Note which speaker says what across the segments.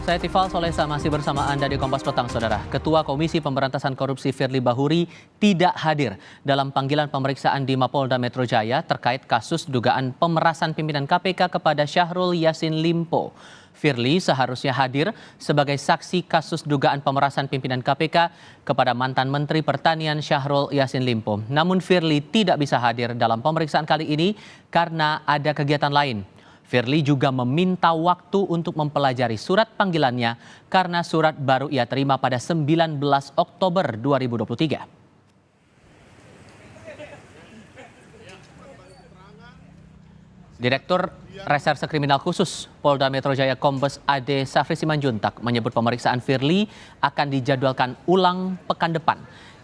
Speaker 1: Saya Tifal Solesa masih bersama Anda di Kompas Petang, Saudara. Ketua Komisi Pemberantasan Korupsi Firly Bahuri tidak hadir dalam panggilan pemeriksaan di Mapolda Metro Jaya terkait kasus dugaan pemerasan pimpinan KPK kepada Syahrul Yassin Limpo. Firly seharusnya hadir sebagai saksi kasus dugaan pemerasan pimpinan KPK kepada mantan Menteri Pertanian Syahrul Yassin Limpo. Namun Firly tidak bisa hadir dalam pemeriksaan kali ini karena ada kegiatan lain. Firly juga meminta waktu untuk mempelajari surat panggilannya karena surat baru ia terima pada 19 Oktober 2023. Direktur Reserse Kriminal Khusus Polda Metro Jaya Kombes Ade Safri Simanjuntak menyebut pemeriksaan Firly akan dijadwalkan ulang pekan depan.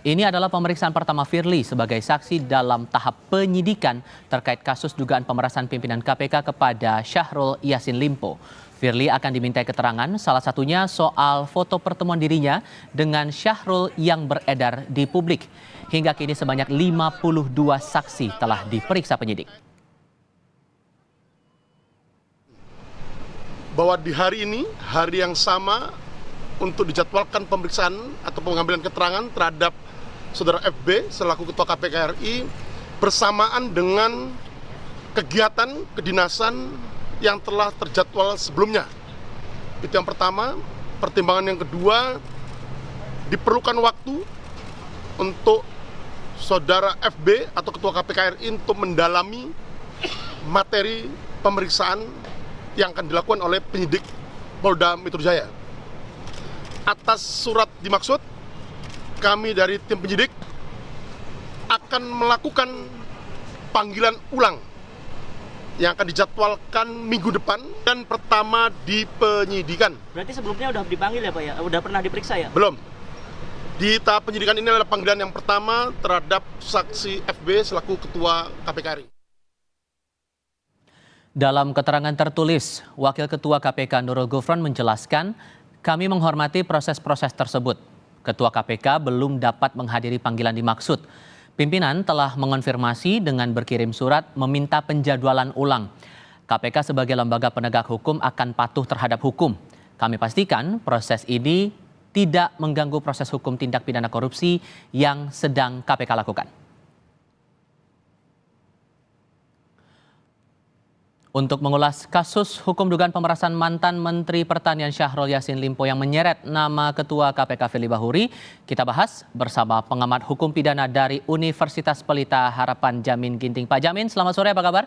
Speaker 1: Ini adalah pemeriksaan pertama Firly sebagai saksi dalam tahap penyidikan terkait kasus dugaan pemerasan pimpinan KPK kepada Syahrul Yassin Limpo. Firly akan dimintai keterangan salah satunya soal foto pertemuan dirinya dengan Syahrul yang beredar di publik. Hingga kini sebanyak 52 saksi telah diperiksa penyidik.
Speaker 2: Bahwa di hari ini, hari yang sama untuk dijadwalkan pemeriksaan atau pengambilan keterangan terhadap Saudara FB selaku Ketua KPK RI bersamaan dengan kegiatan kedinasan yang telah terjadwal sebelumnya. Itu yang pertama. Pertimbangan yang kedua, diperlukan waktu untuk Saudara FB atau Ketua KPK RI untuk mendalami materi pemeriksaan yang akan dilakukan oleh penyidik Polda Metro Jaya. Atas surat dimaksud, kami dari tim penyidik akan melakukan panggilan ulang yang akan dijadwalkan minggu depan dan pertama di penyidikan.
Speaker 3: Berarti sebelumnya udah dipanggil ya Pak ya? Udah pernah diperiksa ya?
Speaker 2: Belum. Di tahap penyidikan ini adalah panggilan yang pertama terhadap saksi FB selaku Ketua KPK RI.
Speaker 1: Dalam keterangan tertulis, Wakil Ketua KPK Nurul Gufron menjelaskan, kami menghormati proses-proses tersebut. Ketua KPK belum dapat menghadiri panggilan dimaksud. Pimpinan telah mengonfirmasi dengan berkirim surat meminta penjadwalan ulang. KPK sebagai lembaga penegak hukum akan patuh terhadap hukum. Kami pastikan proses ini tidak mengganggu proses hukum tindak pidana korupsi yang sedang KPK lakukan. Untuk mengulas kasus hukum dugaan pemerasan mantan Menteri Pertanian Syahrul Yassin Limpo yang menyeret nama Ketua KPK Firly Bahuri, kita bahas bersama pengamat hukum pidana dari Universitas Pelita Harapan Jamin Ginting. Pak Jamin, selamat sore, apa kabar?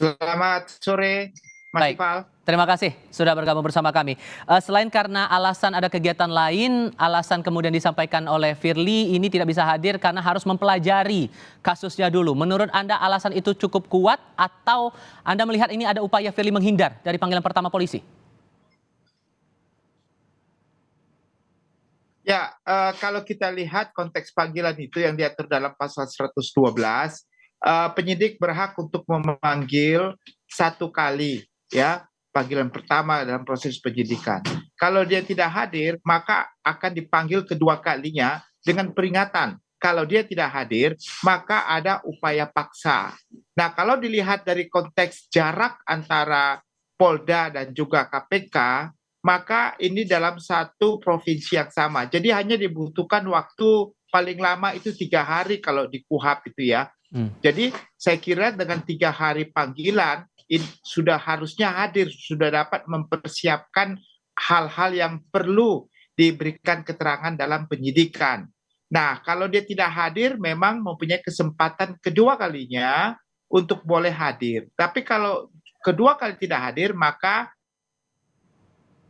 Speaker 4: Selamat sore, Mas Tifal.
Speaker 1: Terima kasih sudah bergabung bersama kami. Selain karena alasan ada kegiatan lain, alasan kemudian disampaikan oleh Firly ini tidak bisa hadir karena harus mempelajari kasusnya dulu. Menurut Anda alasan itu cukup kuat atau Anda melihat ini ada upaya Firly menghindar dari panggilan pertama polisi?
Speaker 4: Ya, kalau kita lihat konteks panggilan itu yang diatur dalam pasal 112, penyidik berhak untuk memanggil satu kali, ya, panggilan pertama dalam proses penyidikan. Kalau dia tidak hadir, maka akan dipanggil kedua kalinya dengan peringatan. Kalau dia tidak hadir, maka ada upaya paksa. Nah, kalau dilihat dari konteks jarak antara Polda dan juga KPK, maka ini dalam satu provinsi yang sama. Jadi hanya dibutuhkan waktu paling lama itu 3 hari kalau di KUHAP itu ya. Jadi saya kira dengan 3 hari panggilan, sudah harusnya hadir, sudah dapat mempersiapkan hal-hal yang perlu diberikan keterangan dalam penyidikan. Nah, kalau dia tidak hadir, memang mempunyai kesempatan kedua kalinya untuk boleh hadir. Tapi kalau kedua kali tidak hadir, maka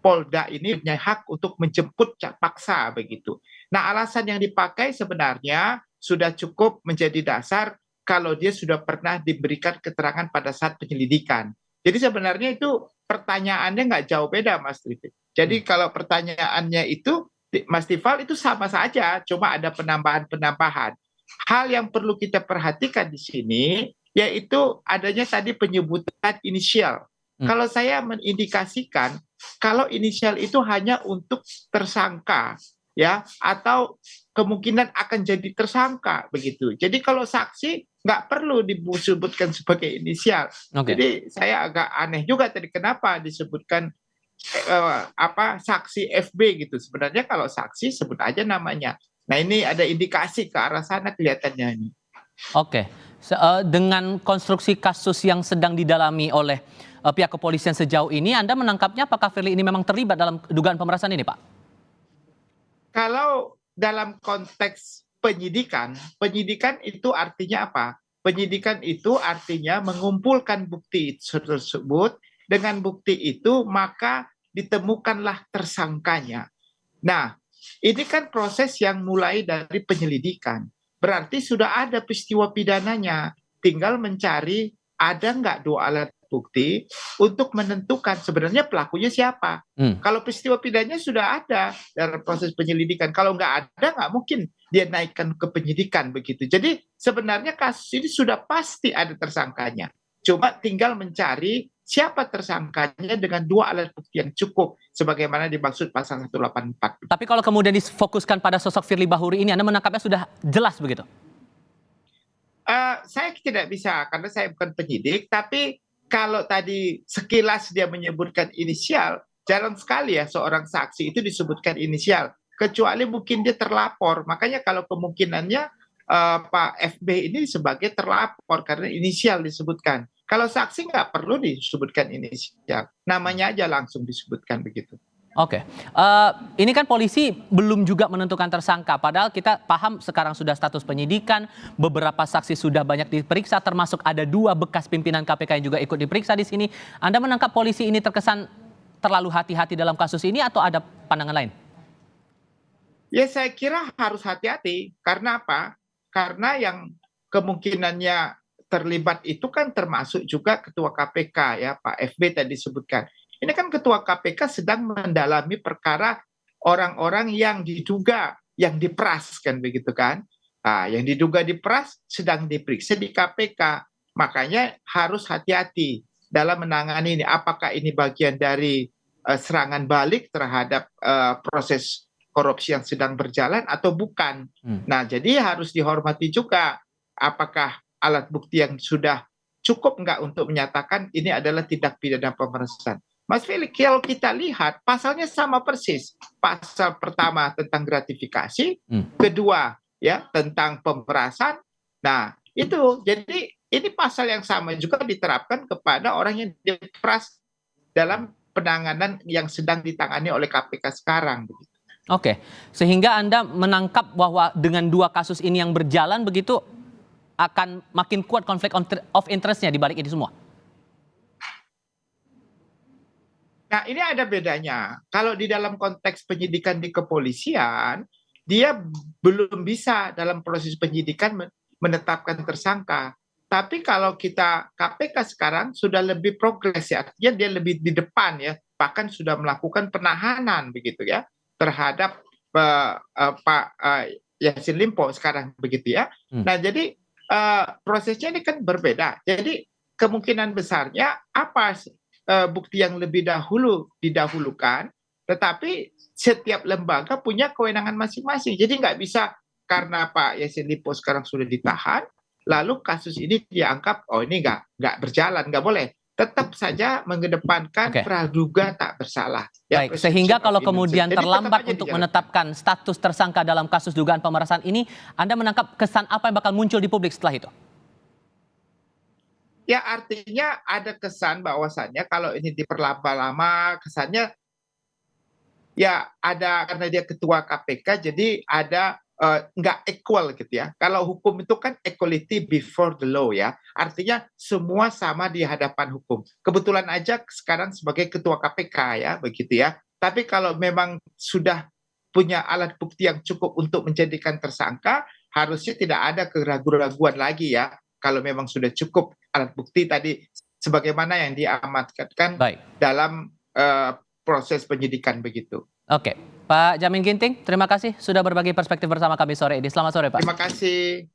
Speaker 4: Polda ini punya hak untuk menjemput paksa begitu. Nah, alasan yang dipakai sebenarnya sudah cukup menjadi dasar kalau dia sudah pernah diberikan keterangan pada saat penyelidikan. Jadi sebenarnya itu pertanyaannya nggak jauh beda, Mas Trifit. Jadi kalau pertanyaannya itu, Mas Tifal, itu sama saja, cuma ada penambahan-penambahan. Hal yang perlu kita perhatikan di sini, yaitu adanya tadi penyebutan inisial. Kalau saya mengindikasikan, kalau inisial itu hanya untuk tersangka, ya, atau kemungkinan akan jadi tersangka begitu. Jadi kalau saksi nggak perlu disebutkan sebagai inisial.
Speaker 1: Oke.
Speaker 4: Jadi saya agak aneh juga tadi kenapa disebutkan saksi FB gitu. Sebenarnya kalau saksi sebut aja namanya. Nah ini ada indikasi ke arah sana kelihatannya ini.
Speaker 1: Oke. Dengan konstruksi kasus yang sedang didalami oleh pihak kepolisian sejauh ini, Anda menangkapnya apakah Firly ini memang terlibat dalam dugaan pemerasan ini, Pak?
Speaker 4: Kalau dalam konteks penyidikan itu artinya apa? Penyidikan itu artinya mengumpulkan bukti tersebut, dengan bukti itu maka ditemukanlah tersangkanya. Nah, ini kan proses yang mulai dari penyelidikan. Berarti sudah ada peristiwa pidananya. Tinggal mencari ada nggak dua alat bukti untuk menentukan sebenarnya pelakunya siapa. Kalau peristiwa pidananya sudah ada dalam proses penyelidikan. Kalau nggak ada, nggak mungkin dia naikkan ke penyidikan begitu. Jadi sebenarnya kasus ini sudah pasti ada tersangkanya. Cuma tinggal mencari siapa tersangkanya dengan dua alat bukti yang cukup, sebagaimana dimaksud pasal 184.
Speaker 1: Tapi kalau kemudian difokuskan pada sosok Firly Bahuri ini, Anda menangkapnya sudah jelas begitu?
Speaker 4: Saya tidak bisa, karena saya bukan penyidik, tapi kalau tadi sekilas dia menyebutkan inisial, jarang sekali ya seorang saksi itu disebutkan inisial, kecuali mungkin dia terlapor. Makanya kalau kemungkinannya Pak FB ini sebagai terlapor karena inisial disebutkan. Kalau saksi nggak perlu disebutkan inisial, namanya aja langsung disebutkan begitu.
Speaker 1: Oke, ini kan polisi belum juga menentukan tersangka, padahal kita paham sekarang sudah status penyidikan, beberapa saksi sudah banyak diperiksa, termasuk ada 2 bekas pimpinan KPK yang juga ikut diperiksa di sini. Anda menangkap polisi ini terkesan terlalu hati-hati dalam kasus ini atau ada pandangan lain?
Speaker 4: Ya saya kira harus hati-hati, karena apa? Karena yang kemungkinannya terlibat itu kan termasuk juga Ketua KPK ya, Pak FB tadi disebutkan. Ini kan Ketua KPK sedang mendalami perkara orang-orang yang diduga, yang diperas kan begitu kan. Nah, yang diduga diperas sedang diperiksa di KPK. Makanya harus hati-hati dalam menangani ini. Apakah ini bagian dari serangan balik terhadap proses korupsi yang sedang berjalan atau bukan. Nah, jadi harus dihormati juga apakah alat bukti yang sudah cukup nggak untuk menyatakan ini adalah tindak pidana pemerasan. Mas Felix, kalau kita lihat pasalnya sama persis. Pasal pertama tentang gratifikasi, kedua ya tentang pemerasan. Nah, itu jadi ini pasal yang sama juga diterapkan kepada orang yang diperas dalam penanganan yang sedang ditangani oleh KPK sekarang.
Speaker 1: Oke, sehingga Anda menangkap bahwa dengan 2 kasus ini yang berjalan begitu akan makin kuat konflik of interest-nya di balik ini semua?
Speaker 4: Nah, ini ada bedanya. Kalau di dalam konteks penyidikan di kepolisian, dia belum bisa dalam proses penyidikan menetapkan tersangka. Tapi kalau kita KPK sekarang sudah lebih progres ya, artinya dia lebih di depan ya, bahkan sudah melakukan penahanan begitu ya terhadap Pak Yassin Limpo sekarang begitu ya. Nah, jadi prosesnya ini kan berbeda. Jadi kemungkinan besarnya apa bukti yang lebih dahulu didahulukan, tetapi setiap lembaga punya kewenangan masing-masing. Jadi nggak bisa karena Pak Yassin Limpo sekarang sudah ditahan, lalu kasus ini dianggap oh ini nggak berjalan, nggak boleh. Tetap saja mengedepankan praduga tak bersalah. Ya,
Speaker 1: baik, sehingga kalau kemudian terlambat untuk menetapkan status tersangka dalam kasus dugaan pemerasan ini, Anda menangkap kesan apa yang bakal muncul di publik setelah itu?
Speaker 4: Ya artinya ada kesan bahwasannya kalau ini diperlama-lama, kesannya ya ada karena dia ketua KPK, jadi ada nggak equal gitu ya. Kalau hukum itu kan equality before the law ya. Artinya semua sama di hadapan hukum. Kebetulan aja sekarang sebagai ketua KPK ya, begitu ya. Tapi kalau memang sudah punya alat bukti yang cukup untuk menjadikan tersangka, harusnya tidak ada keraguan-raguan lagi ya. Kalau memang sudah cukup alat bukti tadi sebagaimana yang diamanatkan dalam proses penyidikan begitu.
Speaker 1: Oke, Pak Jamin Ginting, terima kasih sudah berbagi perspektif bersama kami sore ini. Selamat sore, Pak.
Speaker 4: Terima kasih.